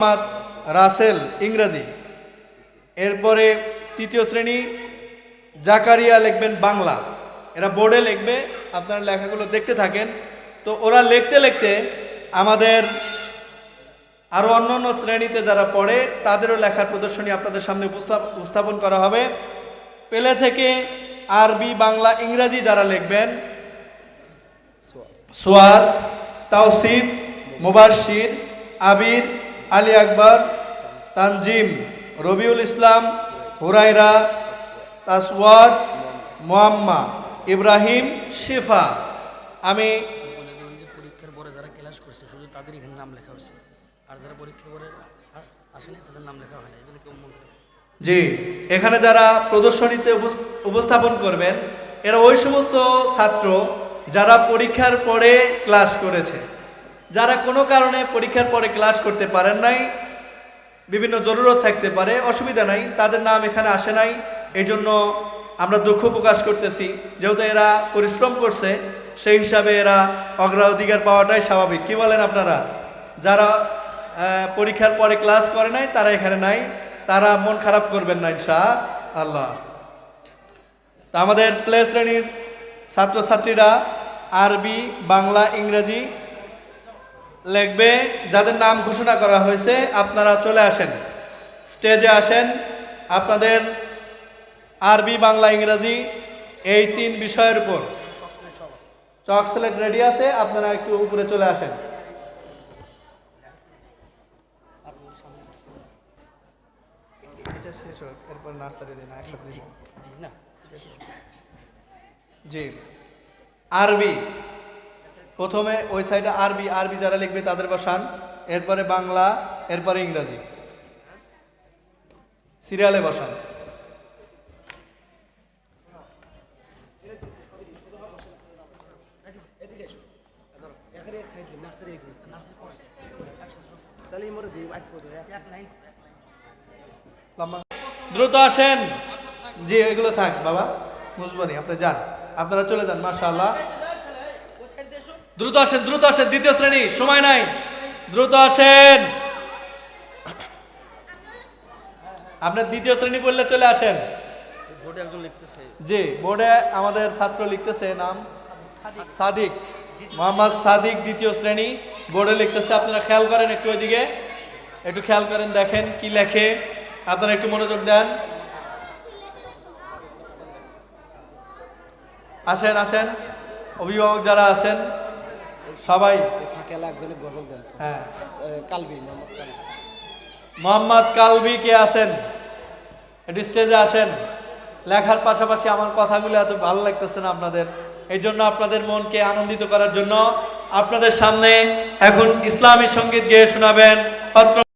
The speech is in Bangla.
মোহাম্মদ রাসেল ইংরেজি। এরপরে তৃতীয় শ্রেণী জাকারিয়া লিখবেন বাংলা। এরা বোর্ডে লিখবে, আপনারা লেখাগুলো দেখতে থাকেন। তো ওরা লিখতে লিখতে আমাদের আরও অন্যান্য শ্রেণীতে যারা পড়ে তাদেরও লেখার প্রদর্শনী আপনাদের সামনে উপস্থাপন করা হবে। পেলে থেকে আরবি, বাংলা, ইংরাজি যারা লিখবেন, সোয়াদ, তাওসিফ, মুবাশশির, আবির, আলী আকবর, তানজিম, রবিউল ইসলাম, হুরাইরা, তাসওয়াদ, মোয়াম্মা, ইব্রাহিম, শিফা। আমি পরীক্ষার পরে যারা ক্লাস করছে শুধু তাদের এখানে নাম লেখা হয়েছে, আর যারা পরীক্ষার পরে আসেনি তাদের নাম লেখা হয় না। এজন্য কেউ মনে করে জি, এখানে যারা প্রদর্শনীতে উপস্থাপন করবেন এরা ওই সমস্ত ছাত্র যারা পরীক্ষার পরে ক্লাস করেছে। যারা কোনো কারণে পরীক্ষার পরে ক্লাস করতে পারেন নাই, বিভিন্ন জরুরত থাকতে পারে, অসুবিধা নাই, তাদের নাম এখানে আসে নাই। এই জন্য আমরা দুঃখ প্রকাশ করতেছি। যেহেতু এরা পরিশ্রম করছে, সেই হিসাবে এরা অগ্রাধিকার পাওয়াটাই স্বাভাবিক। কি বলেন আপনারা? যারা পরীক্ষার পরে ক্লাস করে নাই তারা এখানে নাই, তারা মন খারাপ করবেন না ইনশাআল্লাহ। তা আমাদের প্লে শ্রেণীর ছাত্রছাত্রীরা আরবি, বাংলা, ইংরেজি লিখবে। যাদের নাম ঘোষণা করা হয়েছে আপনারা চলে আসেন, স্টেজে আসেন। আপনাদের আরবি, বাংলা, ইংরেজি এই 3 বিষয়ের উপর চক স্লেট রেডি আছে, আপনারা একটু উপরে চলে আসেন। শেষ হোক, এরপর নার্সারি দিন একসাথে। জি, আরবি প্রথমে ওই সাইডে আরবি, আরবি যারা লিখবে তাদের বসান, এরপরে বাংলা, এরপরে ইংরাজি, সিরিয়ালে বসান। দ্রুত আসেন। জি, এগুলো থাক বাবা, বুঝবনি, আপনি যান, আপনারা চলে যান। মাশাআল্লাহ, দ্রুত আসেন, দ্রুত আসেন। দ্বিতীয় শ্রেণী, সময় নাই, দ্রুত আসেন। আপনার দ্বিতীয় শ্রেণী পড়লে চলে আসেন। বোর্ডে একজন লিখতেছে। জি, বোর্ডে আমাদের ছাত্র লিখতেছে, নাম সাদিক, মোহাম্মদ সাদিক, দ্বিতীয় শ্রেণী, বোর্ডে লিখতেছে। আপনারা খেয়াল করেন, একটু ওইদিকে একটু খেয়াল করেন, দেখেন কি লেখে, আপনারা একটু মনোযোগ দেন। আসেন আসেন, অভিভাবক যারা আছেন সবাই। হ্যাঁ, মোহাম্মদ কালবি কে আছেন, একটু স্টেজে আসেন। লেখার পাশাপাশি আমার কথাগুলো এত ভালো লাগতেছে না আপনাদের, এই জন্য আপনাদের মনকে আনন্দিত করার জন্য আপনাদের সামনে এখন ইসলামী সঙ্গীত গেয়ে শোনাবেন